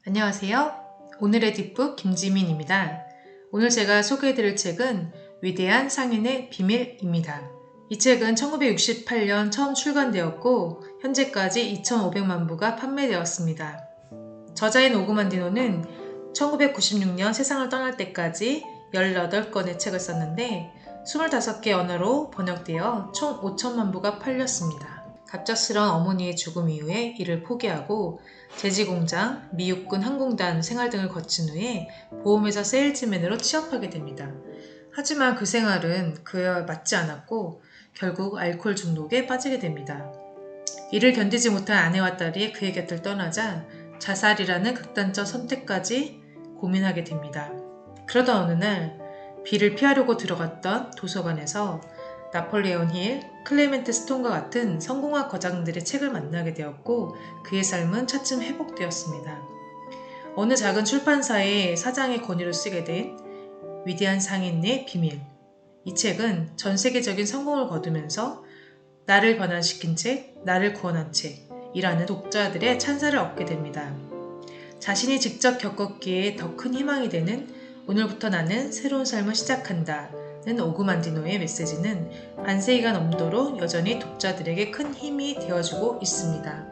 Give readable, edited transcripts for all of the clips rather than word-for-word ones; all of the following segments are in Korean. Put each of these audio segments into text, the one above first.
안녕하세요. 오늘의 뒷북 김지민입니다. 오늘 제가 소개해드릴 책은 위대한 상인의 비밀입니다. 이 책은 1968년 처음 출간되었고 현재까지 2,500만 부가 판매되었습니다. 저자인 오그만디노는 1996년 세상을 떠날 때까지 18권의 책을 썼는데 25개 언어로 번역되어 총 5천만 부가 팔렸습니다. 갑작스런 어머니의 죽음 이후에 이를 포기하고 제지공장, 미육군 항공단 생활 등을 거친 후에 보험회사 세일즈맨으로 취업하게 됩니다. 하지만 그 생활은 그에 맞지 않았고 결국 알코올 중독에 빠지게 됩니다. 이를 견디지 못한 아내와 딸이 그의 곁을 떠나자 자살이라는 극단적 선택까지 고민하게 됩니다. 그러던 어느 날 비를 피하려고 들어갔던 도서관에서 나폴레온 힐, 클레멘트 스톤과 같은 성공학 거장들의 책을 만나게 되었고 그의 삶은 차츰 회복되었습니다. 어느 작은 출판사의 사장의 권유로 쓰게 된 위대한 상인의 비밀. 이 책은 전 세계적인 성공을 거두면서 나를 변화시킨 책, 나를 구원한 책이라는 독자들의 찬사를 얻게 됩니다. 자신이 직접 겪었기에 더 큰 희망이 되는 오늘부터 나는 새로운 삶을 시작한다 는 오그만디노의 메시지는 반세기가 넘도록 여전히 독자들에게 큰 힘이 되어주고 있습니다.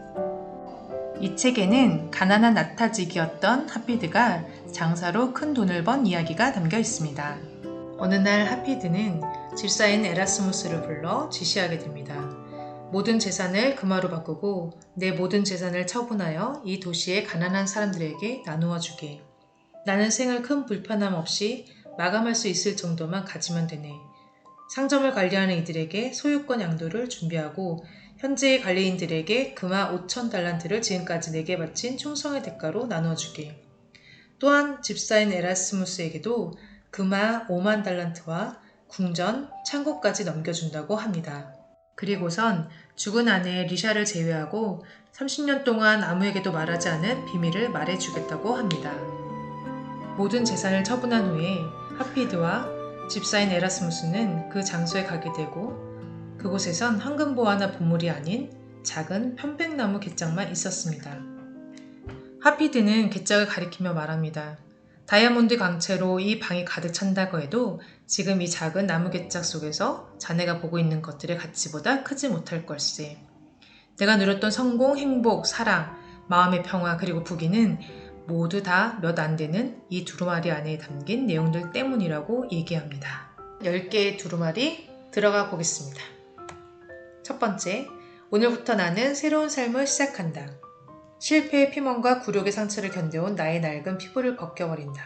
이 책에는 가난한 나타직이었던 하피드가 장사로 큰 돈을 번 이야기가 담겨 있습니다. 어느 날 하피드는 집사인 에라스무스를 불러 지시하게 됩니다. 모든 재산을 금화로 바꾸고 내 모든 재산을 처분하여 이 도시의 가난한 사람들에게 나누어 주게. 나는 생을 큰 불편함 없이 마감할 수 있을 정도만 가지면 되네. 상점을 관리하는 이들에게 소유권 양도를 준비하고 현재의 관리인들에게 금화 5,000달란트를 지금까지 내게 바친 충성의 대가로 나누어주게. 또한 집사인 에라스무스에게도 금화 5만 달란트와 궁전, 창고까지 넘겨준다고 합니다. 그리고선 죽은 아내 리샤를 제외하고 30년 동안 아무에게도 말하지 않은 비밀을 말해주겠다고 합니다. 모든 재산을 처분한 후에 하피드와 집사인 에라스무스는 그 장소에 가게 되고 그곳에선 황금보화나 보물이 아닌 작은 편백나무 갯장만 있었습니다. 하피드는 갯장을 가리키며 말합니다. 다이아몬드 광채로 이 방이 가득 찬다고 해도 지금 이 작은 나무 갯장 속에서 자네가 보고 있는 것들의 가치보다 크지 못할 걸세. 내가 누렸던 성공, 행복, 사랑, 마음의 평화 그리고 부귀는 모두 다 몇 안 되는 이 두루마리 안에 담긴 내용들 때문이라고 얘기합니다. 10개의 두루마리 들어가 보겠습니다. 첫 번째, 오늘부터 나는 새로운 삶을 시작한다. 실패의 피멍과 굴욕의 상처를 견뎌온 나의 낡은 피부를 벗겨버린다.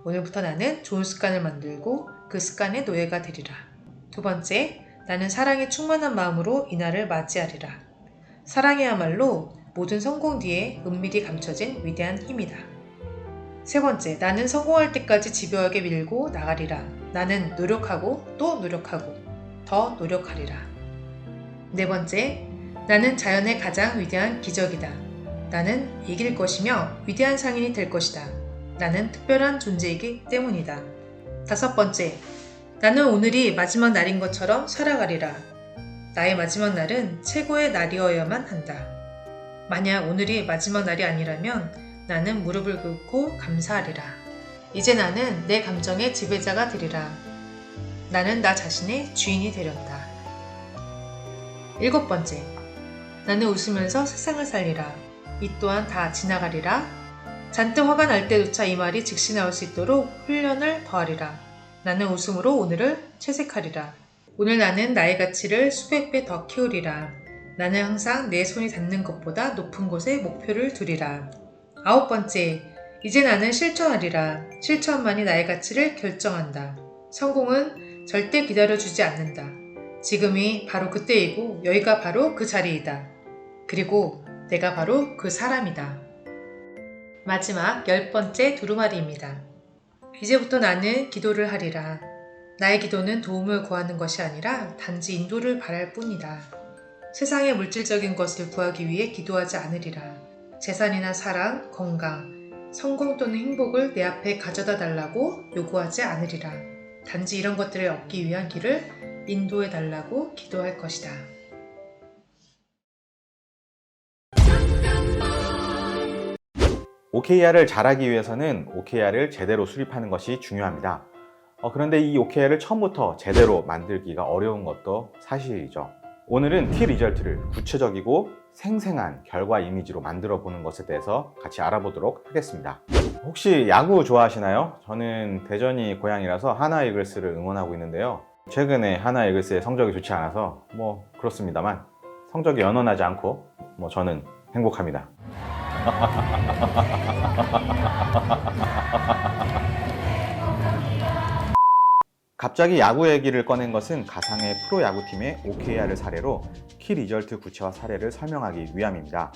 오늘부터 나는 좋은 습관을 만들고 그 습관의 노예가 되리라. 두 번째, 나는 사랑에 충만한 마음으로 이날을 맞이하리라. 사랑이야말로 모든 성공 뒤에 은밀히 감춰진 위대한 힘이다. 세 번째, 나는 성공할 때까지 집요하게 밀고 나가리라. 나는 노력하고 또 노력하고 더 노력하리라. 네 번째, 나는 자연의 가장 위대한 기적이다. 나는 이길 것이며 위대한 상인이 될 것이다. 나는 특별한 존재이기 때문이다. 다섯 번째, 나는 오늘이 마지막 날인 것처럼 살아가리라. 나의 마지막 날은 최고의 날이어야만 한다. 만약 오늘이 마지막 날이 아니라면 나는 무릎을 꿇고 감사하리라. 이제 나는 내 감정의 지배자가 되리라. 나는 나 자신의 주인이 되련다. 일곱 번째, 나는 웃으면서 세상을 살리라. 이 또한 다 지나가리라. 잔뜩 화가 날 때조차 이 말이 즉시 나올 수 있도록 훈련을 더하리라. 나는 웃음으로 오늘을 채색하리라. 오늘 나는 나의 가치를 수백 배 더 키우리라. 나는 항상 내 손이 닿는 것보다 높은 곳에 목표를 두리라. 아홉 번째, 이제 나는 실천하리라. 실천만이 나의 가치를 결정한다. 성공은 절대 기다려주지 않는다. 지금이 바로 그때이고 여기가 바로 그 자리이다. 그리고 내가 바로 그 사람이다. 마지막 10번째 두루마리입니다. 이제부터 나는 기도를 하리라. 나의 기도는 도움을 구하는 것이 아니라 단지 인도를 바랄 뿐이다. 세상의 물질적인 것을 구하기 위해 기도하지 않으리라. 재산이나 사랑, 건강, 성공 또는 행복을 내 앞에 가져다 달라고 요구하지 않으리라. 단지 이런 것들을 얻기 위한 길을 인도해 달라고 기도할 것이다. OKR을 잘하기 위해서는 OKR을 제대로 수립하는 것이 중요합니다. 그런데 이 OKR을 처음부터 제대로 만들기가 어려운 것도 사실이죠. 오늘은 키 리절트를 구체적이고 생생한 결과 이미지로 만들어 보는 것에 대해서 같이 알아보도록 하겠습니다. 혹시 야구 좋아하시나요? 저는 대전이 고향이라서 하나 이글스를 응원하고 있는데요. 최근에 하나 이글스의 성적이 좋지 않아서 그렇습니다만 성적이 연연하지 않고 저는 행복합니다. 갑자기 야구 얘기를 꺼낸 것은 가상의 프로야구팀의 OKR을 사례로 키 리절트 구체화 사례를 설명하기 위함입니다.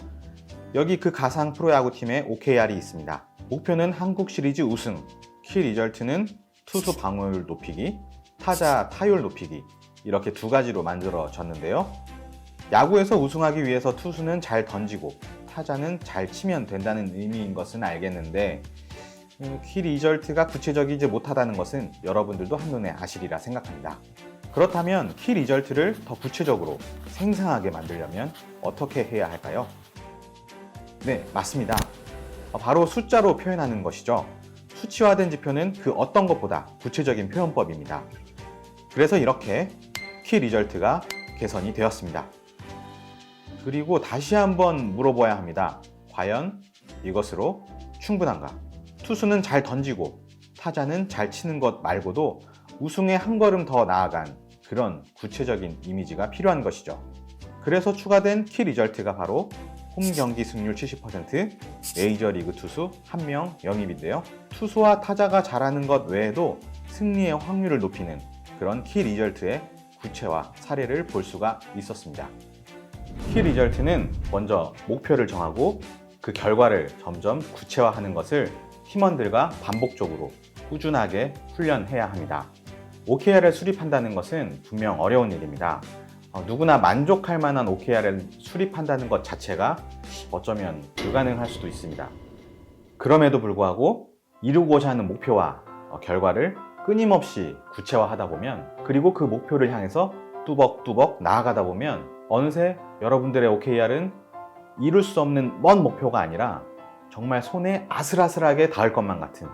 여기 그 가상 프로야구팀의 OKR이 있습니다. 목표는 한국 시리즈 우승, 키 리절트는 투수 방어율 높이기, 타자 타율 높이기, 이렇게 두 가지로 만들어졌는데요. 야구에서 우승하기 위해서 투수는 잘 던지고 타자는 잘 치면 된다는 의미인 것은 알겠는데 키 리절트가 구체적이지 못하다는 것은 여러분들도 한눈에 아시리라 생각합니다. 그렇다면 키 리절트를 더 구체적으로 생생하게 만들려면 어떻게 해야 할까요? 네, 맞습니다. 바로 숫자로 표현하는 것이죠. 수치화된 지표는 그 어떤 것보다 구체적인 표현법입니다. 그래서 이렇게 키 리절트가 개선이 되었습니다. 그리고 다시 한번 물어봐야 합니다. 과연 이것으로 충분한가? 투수는 잘 던지고 타자는 잘 치는 것 말고도 우승에 한 걸음 더 나아간 그런 구체적인 이미지가 필요한 것이죠. 그래서 추가된 키 리절트가 바로 홈 경기 승률 70%, 메이저리그 투수 1명 영입인데요. 투수와 타자가 잘하는 것 외에도 승리의 확률을 높이는 그런 키 리절트의 구체화 사례를 볼 수가 있었습니다. 키 리절트는 먼저 목표를 정하고 그 결과를 점점 구체화하는 것을 팀원들과 반복적으로 꾸준하게 훈련해야 합니다. OKR을 수립한다는 것은 분명 어려운 일입니다. 누구나 만족할 만한 OKR을 수립한다는 것 자체가 어쩌면 불가능할 수도 있습니다. 그럼에도 불구하고 이루고자 하는 목표와 결과를 끊임없이 구체화하다 보면, 그리고 그 목표를 향해서 뚜벅뚜벅 나아가다 보면 어느새 여러분들의 OKR은 이룰 수 없는 먼 목표가 아니라 정말 손에 아슬아슬하게 닿을 것만 같은,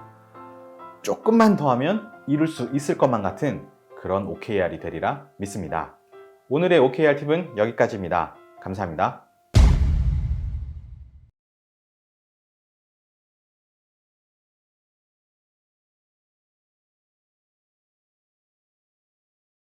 조금만 더 하면 이룰 수 있을 것만 같은 그런 OKR이 되리라 믿습니다. 오늘의 OKR 팁은 여기까지입니다. 감사합니다.